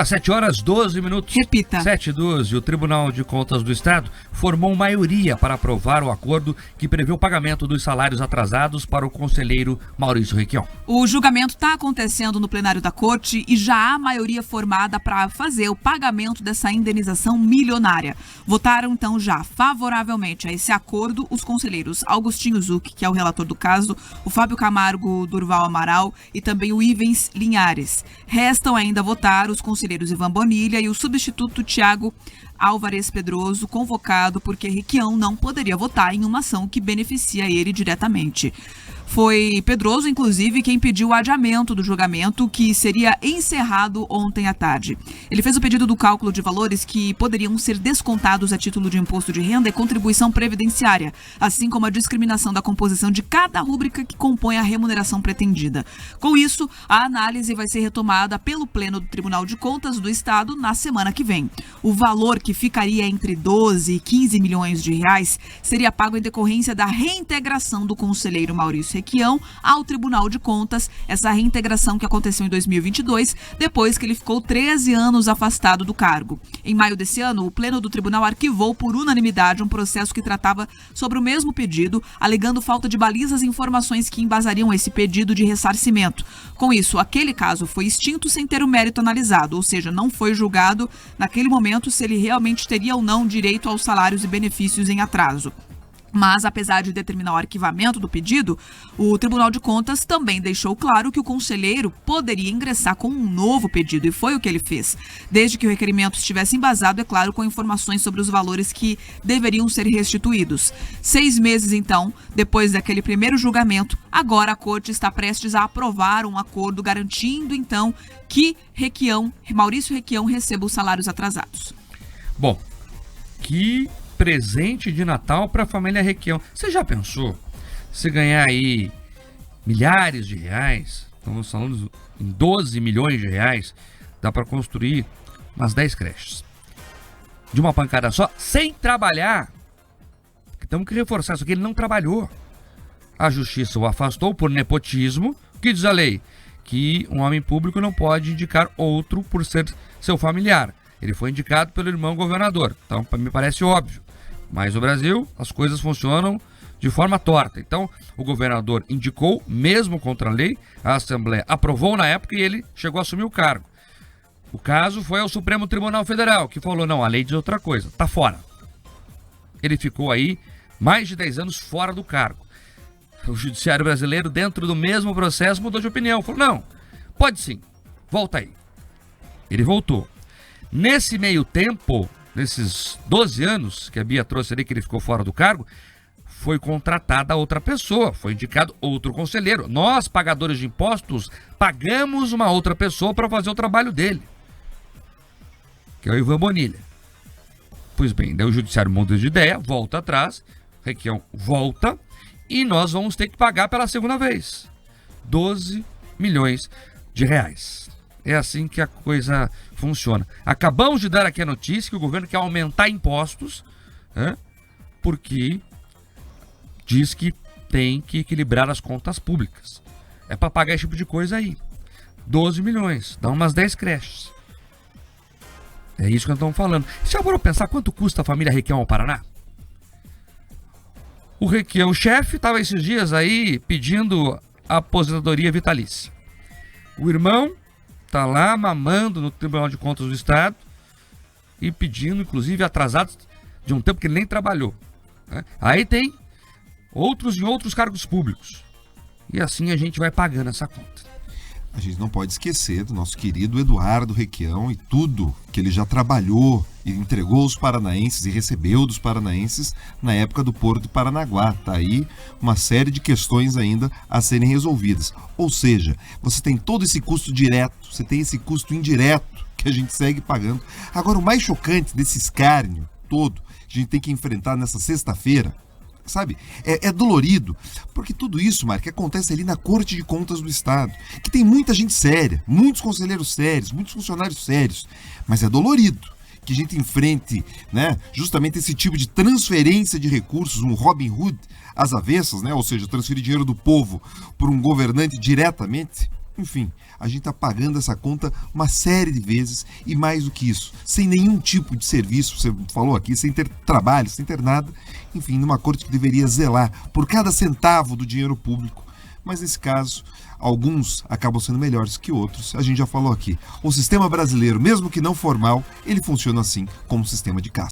Às 7h12. Repita. 7h12, o Tribunal de Contas do Estado formou maioria para aprovar o acordo que prevê o pagamento dos salários atrasados para o conselheiro Maurício Requião. O julgamento está acontecendo no plenário da Corte e já há maioria formada para fazer o pagamento dessa indenização milionária. Votaram, então, já favoravelmente a esse acordo os conselheiros Augustinho Zucchi, que é o relator do caso, o Fábio Camargo Durval Amaral e também o Ivens Linhares. Restam ainda votar os conselheiros Ivan Bonilha e o substituto Tiago Álvares Pedroso, convocado porque Requião não poderia votar em uma ação que beneficia ele diretamente. Foi Pedroso, inclusive, quem pediu o adiamento do julgamento, que seria encerrado ontem à tarde. Ele fez o pedido do cálculo de valores que poderiam ser descontados a título de imposto de renda e contribuição previdenciária, assim como a discriminação da composição de cada rúbrica que compõe a remuneração pretendida. Com isso, a análise vai ser retomada pelo Pleno do Tribunal de Contas do Estado na semana que vem. O valor, que ficaria entre 12 e 15 milhões de reais, seria pago em decorrência da reintegração do conselheiro Maurício Requião ao Tribunal de Contas, essa reintegração que aconteceu em 2022, depois que ele ficou 13 anos afastado do cargo. Em maio desse ano, o Pleno do Tribunal arquivou por unanimidade um processo que tratava sobre o mesmo pedido, alegando falta de balizas e informações que embasariam esse pedido de ressarcimento. Com isso, aquele caso foi extinto sem ter o mérito analisado, ou seja, não foi julgado naquele momento se ele realmente teria ou não direito aos salários e benefícios em atraso. Mas, apesar de determinar o arquivamento do pedido, o Tribunal de Contas também deixou claro que o conselheiro poderia ingressar com um novo pedido, e foi o que ele fez, desde que o requerimento estivesse embasado, é claro, com informações sobre os valores que deveriam ser restituídos. 6 meses, então, depois daquele primeiro julgamento, agora a Corte está prestes a aprovar um acordo garantindo, então, que Maurício Requião receba os salários atrasados. Bom, que presente de Natal para a família Requião. Você já pensou? Se ganhar aí milhares de reais, estamos falando em 12 milhões de reais, dá para construir umas 10 creches. De uma pancada só, sem trabalhar. Temos que reforçar isso aqui, ele não trabalhou. A justiça o afastou por nepotismo, que diz a lei, que um homem público não pode indicar outro por ser seu familiar. Ele foi indicado pelo irmão governador, então me parece óbvio. Mas no Brasil, as coisas funcionam de forma torta. Então, o governador indicou, mesmo contra a lei, a Assembleia aprovou na época e ele chegou a assumir o cargo. O caso foi ao Supremo Tribunal Federal, que falou, não, a lei diz outra coisa, tá fora. Ele ficou aí mais de 10 anos fora do cargo. O judiciário brasileiro, dentro do mesmo processo, mudou de opinião. Falou, não, pode sim, volta aí. Ele voltou. Nesse meio tempo, nesses 12 anos que a Bia trouxe ali, que ele ficou fora do cargo, foi contratada outra pessoa, foi indicado outro conselheiro. Nós, pagadores de impostos, pagamos uma outra pessoa para fazer o trabalho dele, que é o Ivan Bonilha. Pois bem, daí o judiciário muda de ideia, volta atrás, Requião volta, e nós vamos ter que pagar pela segunda vez 12 milhões de reais. É assim que a coisa funciona. Acabamos de dar aqui a notícia que o governo quer aumentar impostos, porque diz que tem que equilibrar as contas públicas. É para pagar esse tipo de coisa aí. 12 milhões, dá umas 10 creches. É isso que nós estamos falando. Você já parou para pensar quanto custa a família Requião ao Paraná? O Requião, chefe, estava esses dias aí pedindo a aposentadoria vitalícia. O irmão está lá mamando no Tribunal de Contas do Estado e pedindo, inclusive, atrasados de um tempo que ele nem trabalhou. Aí tem outros em outros cargos públicos. E assim a gente vai pagando essa conta. A gente não pode esquecer do nosso querido Eduardo Requião e tudo que ele já trabalhou e entregou aos paranaenses e recebeu dos paranaenses na época do Porto de Paranaguá. Tá aí uma série de questões ainda a serem resolvidas. Ou seja, você tem todo esse custo direto, você tem esse custo indireto que a gente segue pagando. Agora, o mais chocante desse escárnio todo que a gente tem que enfrentar nessa sexta-feira, sabe? É dolorido, porque tudo isso, Marco, acontece ali na Corte de Contas do Estado, que tem muita gente séria, muitos conselheiros sérios, muitos funcionários sérios, mas é dolorido que a gente enfrente, né, justamente esse tipo de transferência de recursos, um Robin Hood às avessas, né, ou seja, transferir dinheiro do povo por um governante diretamente. Enfim, a gente está pagando essa conta uma série de vezes e mais do que isso, sem nenhum tipo de serviço, você falou aqui, sem ter trabalho, sem ter nada, enfim, numa corte que deveria zelar por cada centavo do dinheiro público. Mas nesse caso, alguns acabam sendo melhores que outros, a gente já falou aqui. O sistema brasileiro, mesmo que não formal, ele funciona assim como um sistema de casta.